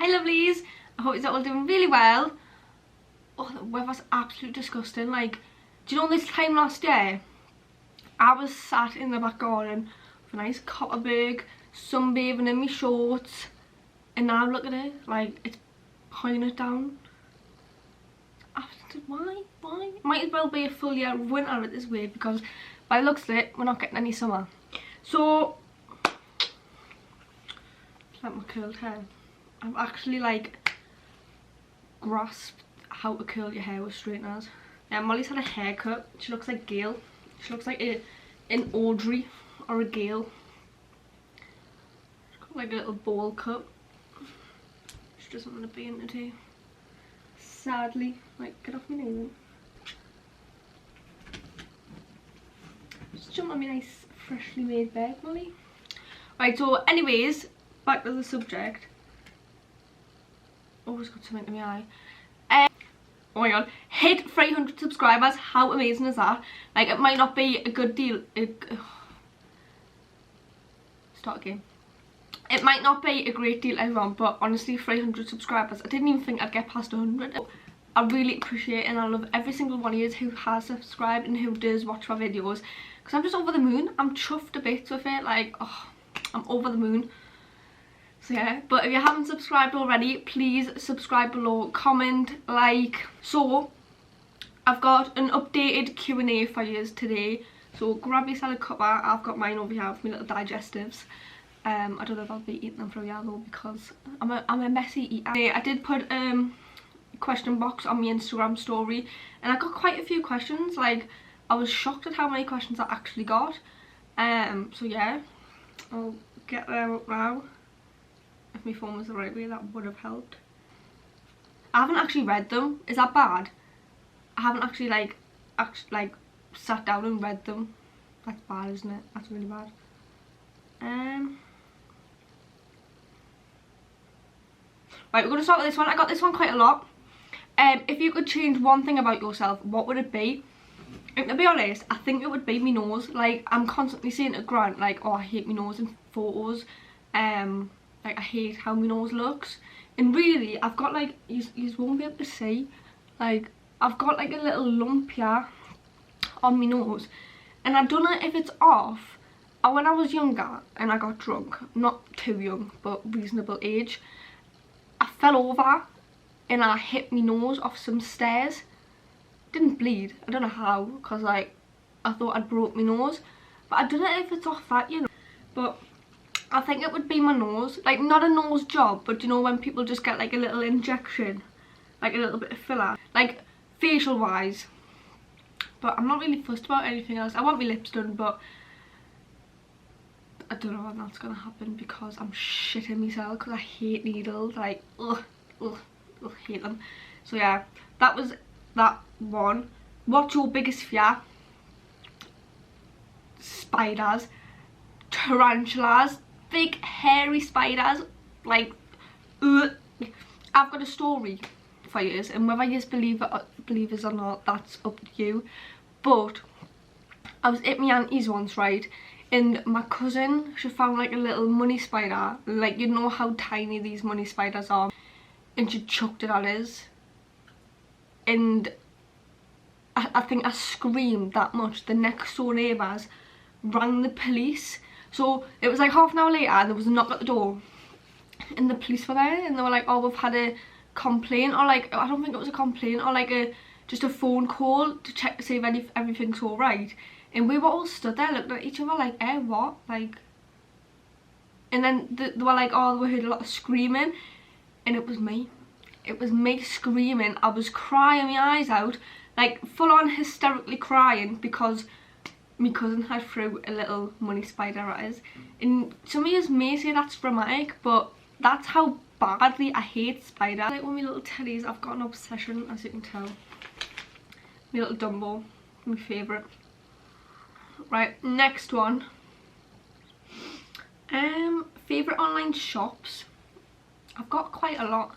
Hi lovelies, I hope you're all doing really well. Oh, the weather's absolutely disgusting. Like, do you know this time last year I was sat in the back garden with a nice Copperberg, sunbathing in my shorts, and now look at it, like it's pouring it down. Why? Might as well be a full year of winter at this way, because by the looks of it we're not getting any summer. So like my curled hair, I've actually like grasped how to curl your hair with straighteners. Molly's had a haircut. She looks like Gail. She looks like an Audrey or a Gail. She's got like a little bowl cut. She doesn't want to be in today, sadly. Like, get off my nail. Just jump on my nice freshly made bed, Molly. Right, so anyways, back to the subject. Always got something in my eye. Oh my god, hit 300 subscribers. How amazing is that? Like, it might not be a good deal. Start again. It might not be a great deal, everyone, but honestly, 300 subscribers. I didn't even think I'd get past 100. I really appreciate it, and I love every single one of you who has subscribed and who does watch my videos, because I'm just over the moon. I'm chuffed to bits with it. Like, oh, I'm over the moon. So yeah, but if you haven't subscribed already, please subscribe below, comment, like. So I've got an updated Q&A for you today, so grab yourself a cuppa. I've got mine over here with my little digestives. I don't know if I'll be eating them for you though, because I'm a messy eater. I did put a question box on my Instagram story, and I got quite a few questions. Like, I was shocked at how many questions I actually got. So yeah, I'll get there up now. If my phone was the right way, that would have helped. I haven't actually read them. Is that bad? I haven't actually like sat down and read them. That's bad, isn't it? That's really bad. Right, we're gonna start with this one. I got this one quite a lot. If you could change one thing about yourself, what would it be? And to be honest, I think it would be my nose. Like, I'm constantly saying to Grant, like, oh, I hate my nose in photos. Like, I hate how my nose looks. And really, I've got like, you won't be able to see, like, I've got like a little lump here on my nose. And I don't know if it's off, or when I was younger and I got drunk, not too young, but reasonable age, I fell over and I hit my nose off some stairs. Didn't bleed, I don't know how, because like, I thought I'd broke my nose. But I don't know if it's off that, you know. But I think it would be my nose. Like, not a nose job, but you know when people just get like a little injection, like a little bit of filler, like facial wise. But I'm not really fussed about anything else. I want my lips done, but I don't know when that's gonna happen, because I'm shitting myself, because I hate needles. Like, ugh, hate them. So yeah, that was that one. What's your biggest fear? Spiders, tarantulas, big hairy spiders. Like, ugh. I've got a story for you, and whether you believe us or not, that's up to you. But I was at my auntie's once, right, and my cousin, she found like a little money spider. Like, you know how tiny these money spiders are, and she chucked it at us. And I think I screamed that much. The next door neighbours rang the police. So it was like half an hour later, and there was a knock at the door, and the police were there, and they were like, oh, we've had a complaint, or like, I don't think it was a complaint, or like just a phone call to check to see if everything's all right. And we were all stood there looking at each other like, eh, what? Like, and then they were like, oh, we heard a lot of screaming, and it was me. It was me screaming. I was crying my eyes out, like full on hysterically crying, because my cousin had threw a little money spider at us. And some of you may say that's dramatic, but that's how badly I hate spiders. Like, with my little teddies, I've got an obsession, as you can tell. My little Dumbo, my favourite. Right, next one. Favourite online shops. I've got quite a lot,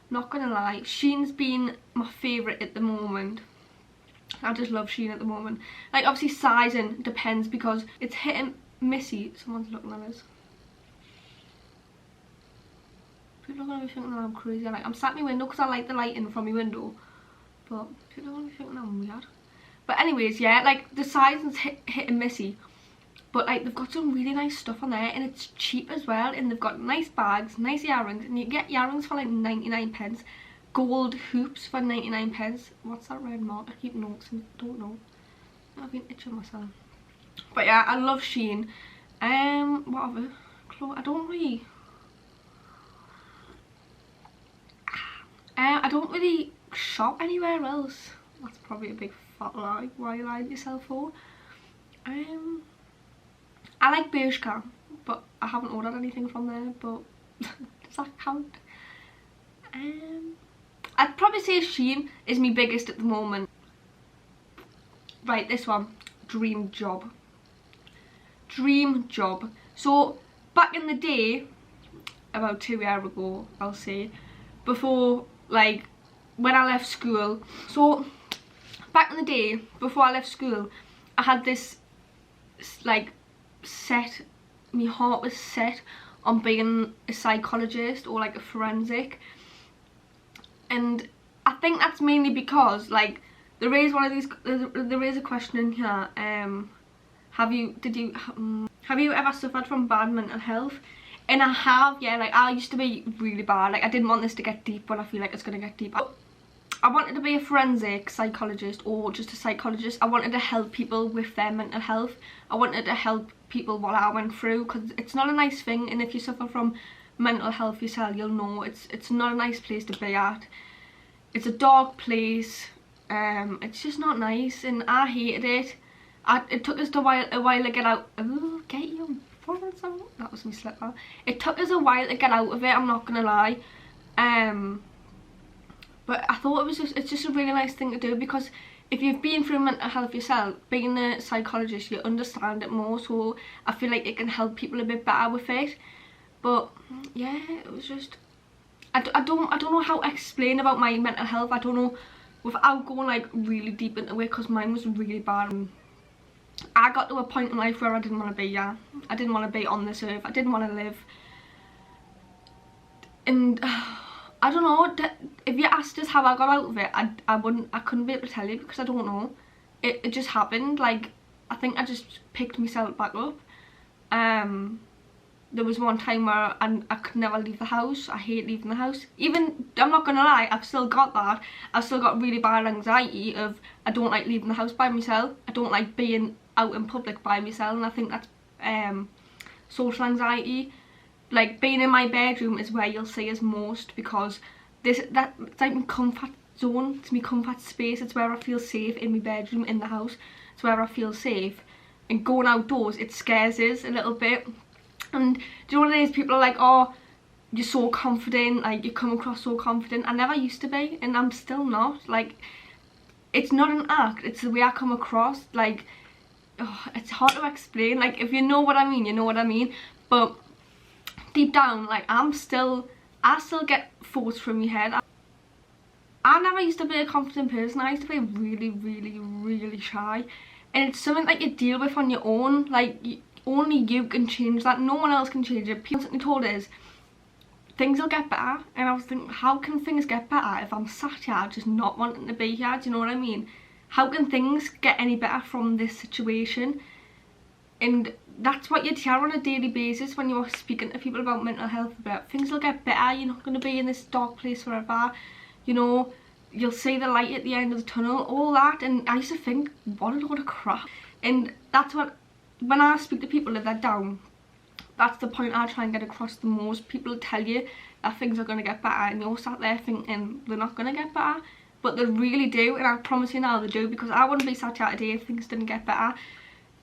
not gonna lie. Shein's been my favourite at the moment. I just love Shein at the moment. Like, obviously sizing depends, because it's hit and missy. Someone's looking at us. people are going to be thinking that I'm crazy. Like, I'm sat in my window because I like the lighting from my window. But people are going to be thinking that I'm weird. But anyways, yeah, like the sizing's hit and missy. But like they've got some really nice stuff on there and it's cheap as well. And they've got nice bags, nice earrings. And you get earrings for like 99 pence. Gold hoops for 99 pence. What's that red mark? I keep notes and don't know. I've been itching myself. But yeah, I love Shein. What other clothes? I don't really shop anywhere else. That's probably a big fat lie. Why you lying to yourself for? I like Bershka, but I haven't ordered anything from there. But does that count? I'd probably say Shein is my biggest at the moment. Right, this one, dream job. Dream job. So back in the day, about 2 years ago, I'll say, before like when I left school. So back in the day, before I left school, I had this like set, my heart was set on being a psychologist or like a forensic. And I think that's mainly because like there is a question in here. Have you ever suffered from bad mental health? And I have, yeah. Like I used to be really bad. Like I didn't want this to get deep, but I feel like it's gonna get deep. I wanted to be a forensic psychologist or just a psychologist. I wanted to help people with their mental health. I wanted to help people what I went through, because it's not a nice thing. And if you suffer from mental health yourself, you'll know it's not a nice place to be at. It's a dark place. It's just not nice, and I hated it. It took us a while to get out. Oh, get you. That was me slipper. It took us a while to get out of it, I'm not gonna lie. But I thought it's just a really nice thing to do, because if you've been through mental health yourself, being a psychologist, you understand it more. So I feel like it can help people a bit better with it. But yeah, it was just, I don't know how to explain about my mental health. I don't know, without going like really deep into it, because mine was really bad. I got to a point in life where I didn't want to be, yeah. I didn't want to be on this earth. I didn't want to live. And I don't know, if you asked us how I got out of it, I couldn't be able to tell you, because I don't know. It just happened. Like, I think I just picked myself back up. There was one time where I could never leave the house. I hate leaving the house. Even, I'm not gonna lie, I've still got that. I've still got really bad anxiety of, I don't like leaving the house by myself. I don't like being out in public by myself, and I think that's social anxiety. Like, being in my bedroom is where you'll see us most, because it's like my comfort zone. It's my comfort space. It's where I feel safe, in my bedroom, in the house. It's where I feel safe. And going outdoors, it scares us a little bit. And do you know what it is? People are like, oh, you're so confident, like you come across so confident. I never used to be, and I'm still not. Like, it's not an act, it's the way I come across. Like, oh, it's hard to explain. Like, if you know what I mean, you know what I mean. But deep down, like, I still get thoughts from my head. I never used to be a confident person. I used to be really, really, really shy. And it's something that you deal with on your own. Like, only you can change that. No one else can change it. People constantly told us things will get better, and I was thinking, how can things get better if I'm sat here just not wanting to be here? Do you know what I mean? How can things get any better from this situation? And that's what you'd hear on a daily basis when you're speaking to people about mental health. About things will get better. You're not going to be in this dark place forever. You know, you'll see the light at the end of the tunnel. All that. And I used to think, what a load of crap. And that's what, when I speak to people that they're down, that's the point I try and get across the most. People tell you that things are going to get better, and you're sat there thinking they're not going to get better, but they really do. And I promise you now they do, because I wouldn't be sat here today if things didn't get better.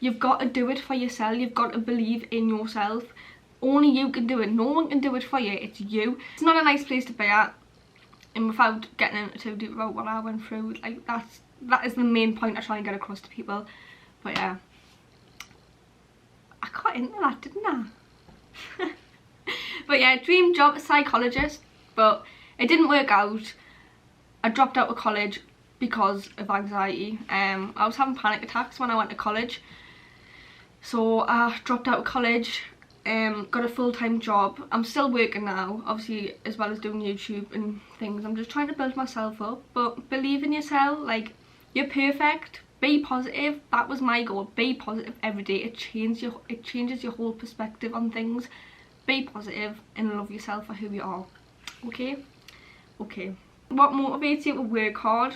You've got to do it for yourself. You've got to believe in yourself. Only you can do it. No one can do it for you. It's you. It's not a nice place to be at. And without getting into too deep about what I went through, like, that is the main point I try and get across to people. But yeah, I got into that, didn't I? But yeah, dream job, psychologist, but it didn't work out. I dropped out of college because of anxiety. I was having panic attacks when I went to college, so I dropped out of college. got a full-time job. I'm still working now, obviously, as well as doing YouTube and things. I'm just trying to build myself up, but believe in yourself. Like, you're perfect. Be positive. That was my goal. Be positive every day. It changes your whole perspective on things. Be positive and love yourself for who you are. Okay? Okay. What motivates you to work hard?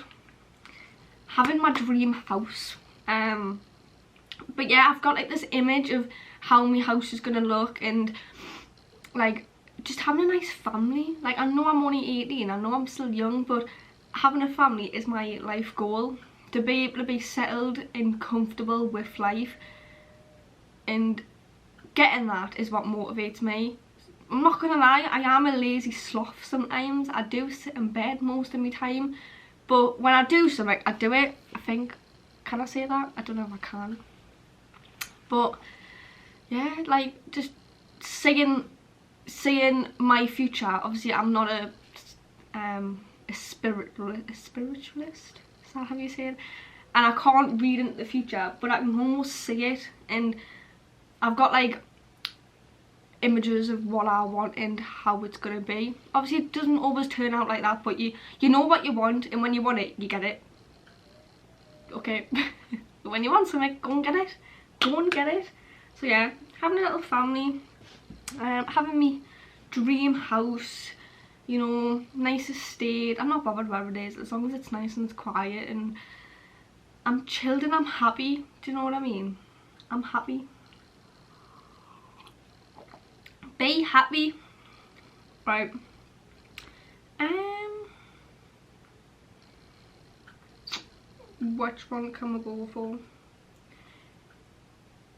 Having my dream house. But yeah, I've got like this image of how my house is gonna look, and like just having a nice family. Like, I know I'm only 18, I know I'm still young, but having a family is my life goal. To be able to be settled and comfortable with life, and getting that is what motivates me. I'm not gonna lie, I am a lazy sloth sometimes. I do sit in bed most of my time, but when I do something, I do it. I think, can I say that? I don't know if I can. But yeah, like, just seeing my future. Obviously, I'm not a spiritualist. Is that how you say it? And I can't read into the future, but I can almost see it, and I've got like images of what I want and how it's gonna be. Obviously, it doesn't always turn out like that, but you know what you want, and when you want it, you get it. Okay. When you want something, go and get it. Go and get it. So yeah, having a little family, having me dream house, you know, nice estate. I'm not bothered where it is, as long as it's nice and it's quiet and I'm chilled and I'm happy. Do you know what I mean? I'm happy. Be happy. Right. Which one can we go for?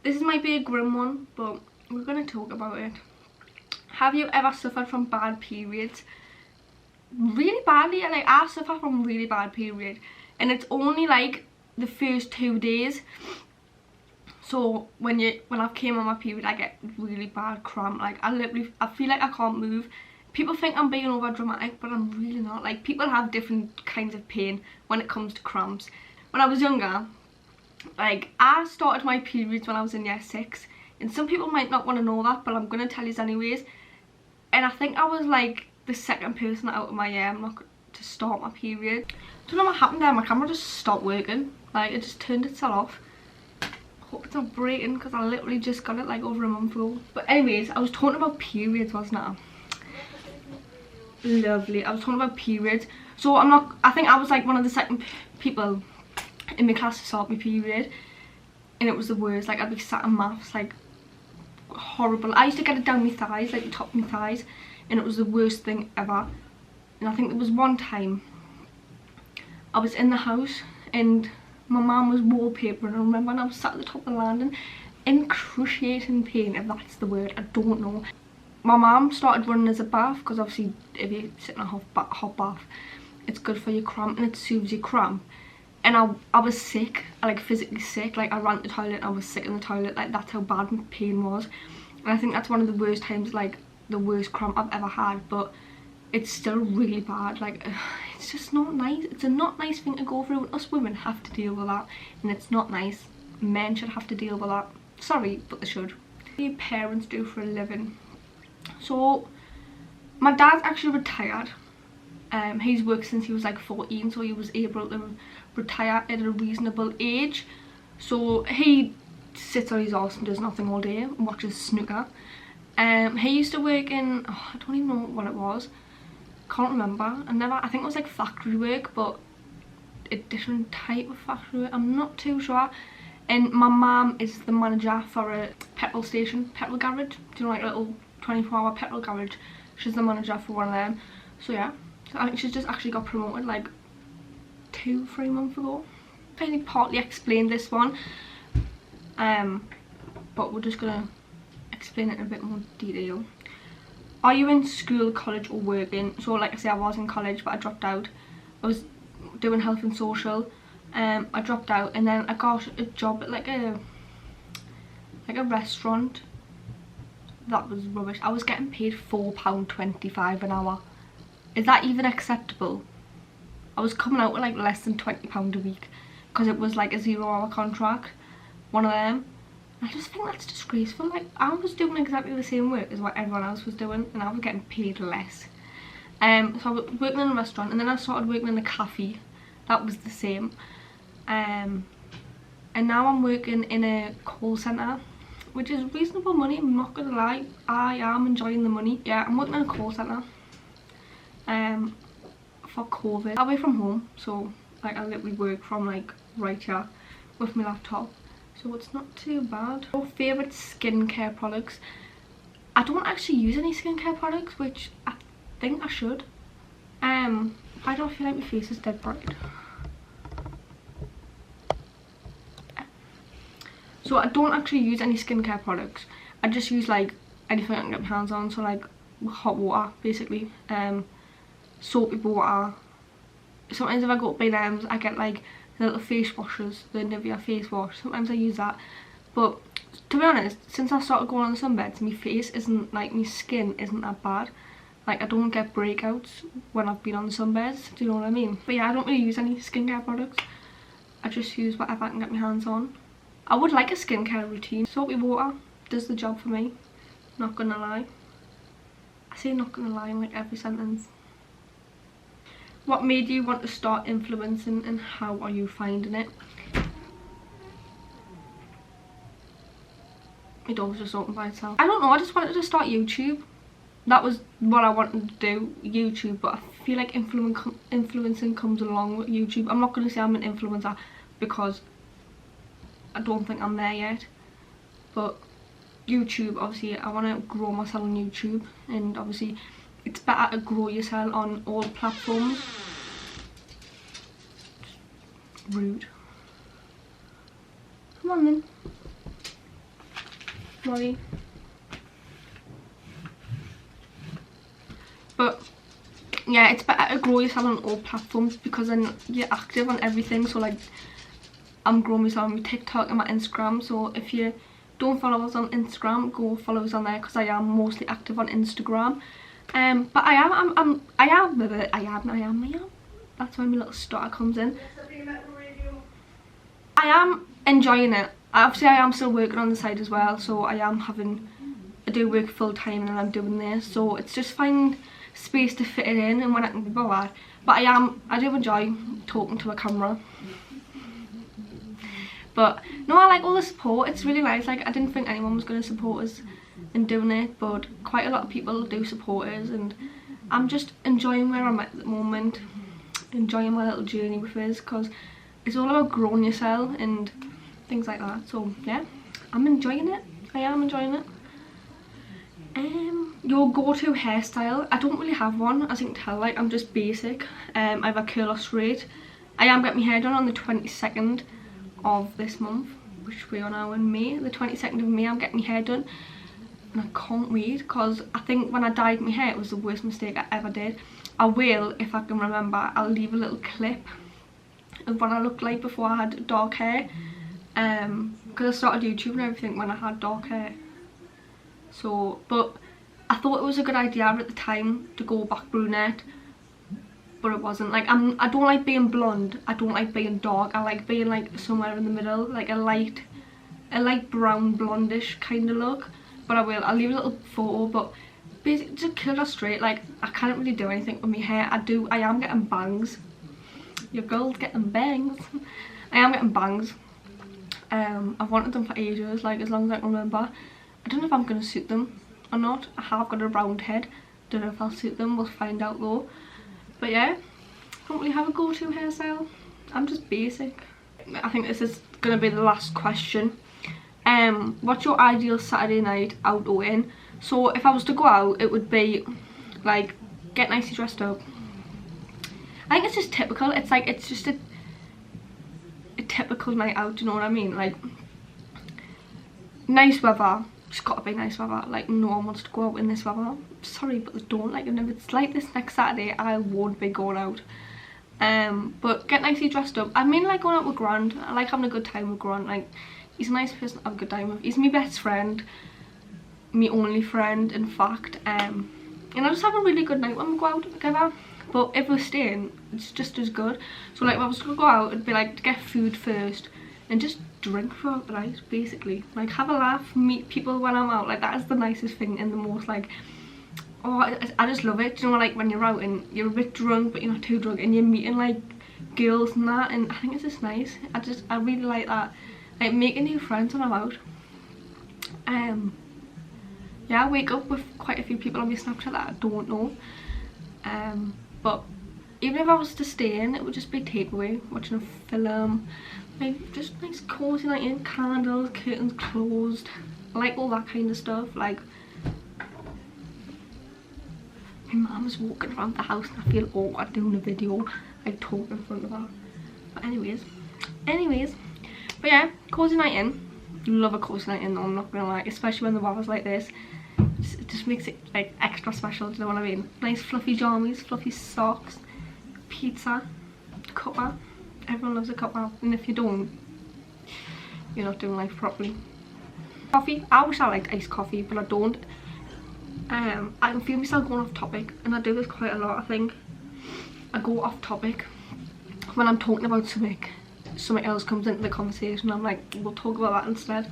This might be a grim one, but we're gonna talk about it. Have you ever suffered from bad periods? Really badly. Like, I suffer from really bad period, and it's only like the first 2 days. So when I've came on my period, I get really bad cramp. Like, I feel like I can't move. People think I'm being over dramatic, but I'm really not. Like, people have different kinds of pain when it comes to cramps. When I was younger, like, I started my periods when I was in year 6, and some people might not want to know that, but I'm gonna tell you anyways. And I think I was like the second person out of my year to start my period. I don't know what happened there. My camera just stopped working. Like, it just turned itself off. Hope it's not breaking, because I literally just got it like over a month ago. But anyways, I was talking about periods, wasn't I? Lovely. I was talking about periods. So I think I was like one of the second people in my class to start my period, and it was the worst. Like, I'd be sat in maths, like, horrible. I used to get it down my thighs, like the top of my thighs, and it was the worst thing ever. And I think there was one time I was in the house and my mum was wallpapering, and I remember, and I was sat at the top of the landing in excruciating pain, if that's the word, I don't know. My mum started running as a bath, because obviously if you sit in a hot bath, it's good for your cramp and it soothes your cramp. And I was sick, like physically sick. Like, I ran to the toilet and I was sick in the toilet. Like, that's how bad my pain was. And I think that's one of the worst times, like the worst cramp I've ever had. But it's still really bad. Like, it's just not nice. It's a not nice thing to go through, and us women have to deal with that, and it's not nice. Men should have to deal with that. Sorry, but they should. What do your parents do for a living? So my dad's actually retired. He's worked since he was like 14, so he was able to retire at a reasonable age. So he sits on his arse and does nothing all day and watches snooker. He used to work in, I don't even know what it was, can't remember. I think it was like factory work, but a different type of factory work, I'm not too sure. And my mum is the manager for a petrol station, petrol garage. Do you know, like a little 24-hour petrol garage? She's the manager for one of them. So yeah, so I think she's just actually got promoted like 2-3 months ago. I only partly explained this one, but we're just gonna explain it in a bit more detail. Are you in school, college, or working? So like I say, I was in college, but I dropped out. I was doing health and social. I dropped out, and then I got a job at like a restaurant. That was rubbish. I was getting paid £4.25 an hour. Is that even acceptable? I was coming out with like less than £20 a week, because it was like a 0-hour contract, one of them. I just think that's disgraceful. Like, I was doing exactly the same work as what everyone else was doing, and I was getting paid less. So I was working in a restaurant, and then I started working in a cafe. That was the same. And now I'm working in a call centre, which is reasonable money, I'm not gonna lie. I am enjoying the money. Yeah, I'm working in a call centre for COVID. I'm away from home, so like I literally work from like right here with my laptop, so it's not too bad. Your favourite skincare products? I don't actually use any skincare products, which I think I should. I don't feel like my face is dead bright. So I don't actually use any skincare products. I just use like anything I can get my hands on, so like hot water basically, soapy water. Sometimes if I go to B&M's I get like the little face washes, the Nivea face wash. Sometimes I use that. But to be honest, since I started going on the sunbeds, my face isn't like, my skin isn't that bad. Like I don't get breakouts when I've been on the sunbeds, do you know what I mean? But yeah, I don't really use any skincare products. I just use whatever I can get my hands on. I would like a skincare routine. Soapy water does the job for me, not gonna lie. I say not gonna lie in like every sentence. What made you want to start influencing, and how are you finding it? My door's just open by itself. I don't know, I just wanted to start YouTube. That was what I wanted to do, YouTube, but I feel like influencing comes along with YouTube. I'm not going to say I'm an influencer because I don't think I'm there yet, but YouTube, obviously I want to grow myself on YouTube, and obviously it's better to grow yourself on all platforms. Rude. Come on then. Molly. But yeah, it's better to grow yourself on all platforms because then you're active on everything. So like I'm growing myself on my TikTok and my Instagram, so if you don't follow us on Instagram, go follow us on there because I am mostly active on Instagram. But I am. That's where my little stutter comes in. I am enjoying it. Obviously I am still working on the side as well, so I do work full time and I'm doing this, so it's just finding space to fit it in and when I can be bothered. But I do enjoy talking to a camera. But no, I like all the support. It's really nice. Like I didn't think anyone was going to support us in doing it, but quite a lot of people do support us, and I'm just enjoying where I'm at the moment, enjoying my little journey with us, because it's all about growing yourself and things like that. So yeah, I'm enjoying it. I am enjoying it. Your go-to hairstyle? I don't really have one, as you can tell. Like I'm just basic. Either curl or straight. I am getting my hair done on the 22nd of this month, which we are now in May. The 22nd of May I'm getting my hair done, and I can't wait because I think when I dyed my hair it was the worst mistake I ever did. I will, if I can remember, I'll leave a little clip of what I looked like before I had dark hair, because I started YouTube and everything when I had dark hair. So, but I thought it was a good idea at the time to go back brunette, but it wasn't. Like I don't like being blonde, I don't like being dark, I like being like somewhere in the middle, like a light brown blondish kind of look. But I'll leave a little photo. But basically just curl it straight. Like I can't really do anything with my hair. I am getting bangs. Your girl's getting bangs. I am getting bangs. I've wanted them for ages, like as long as I can remember. I don't know if I'm gonna suit them or not. I have got a round head, don't know if I'll suit them, we'll find out though. But yeah, I don't really have a go-to hairstyle. I'm just basic. I think this is gonna be the last question. What's your ideal Saturday night out or in? So if I was to go out, it would be like get nicely dressed up. I think it's just typical. It's like it's just a typical night out, you know what I mean? Like nice weather. It's got to be nice weather. Like no one wants to go out in this weather. Sorry, but they don't. Like, and if it's like this next Saturday, I won't be going out. But get nicely dressed up. I mean, like going out with Grant. I like having a good time with Grant. Like he's a nice person to have a good time with. He's my best friend, my only friend, in fact. And I just have a really good night when we go out together. But if we're staying, it's just as good. So like if I was gonna go out, it'd be like to get food first and just drink throughout the night, basically. Like, have a laugh, meet people when I'm out. Like, that is the nicest thing and the most, like, oh, I just love it. Do you know, like, when you're out and you're a bit drunk but you're not too drunk and you're meeting like girls and that, and I think it's just nice. I really like that, like making new friends when I'm out. Yeah, I wake up with quite a few people on my Snapchat that I don't know, but even if I was to stay in, it would just be takeaway, watching a film, like just nice cozy night in, candles, curtains closed. I like all that kind of stuff. Like, my mum is walking around the house and I feel awkward doing a video, like talking in front of her. But anyways, but yeah, cozy night in. Love a cozy night in though, I'm not gonna lie, especially when the weather's like this. It just makes it like extra special, do you know what I mean? Nice fluffy jammies, fluffy socks, pizza, cuppa. Everyone loves a cuppa, and if you don't, you're not doing life properly. Coffee, I wish I liked iced coffee, but I don't. I can feel myself going off topic, and I do this quite a lot. I think I go off topic when I'm talking about something else comes into the conversation. I'm like, we'll talk about that instead.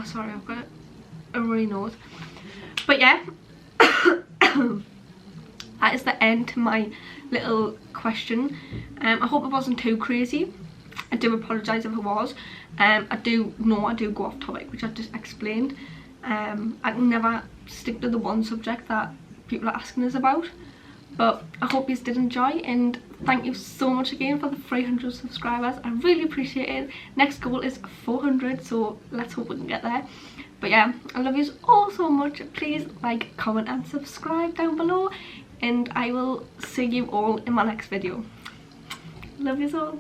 Sorry, I've got a runny nose. But yeah, that is the end to my little question. I hope it wasn't too crazy. I do apologise if it was. I do know I do go off topic, which I've just explained. I can never stick to the one subject that people are asking us about. But I hope you did enjoy, and thank you so much again for the 300 subscribers. I really appreciate it. Next goal is 400, so let's hope we can get there. But yeah, I love you all so much. Please like, comment and subscribe down below, and I will see you all in my next video. Love you all.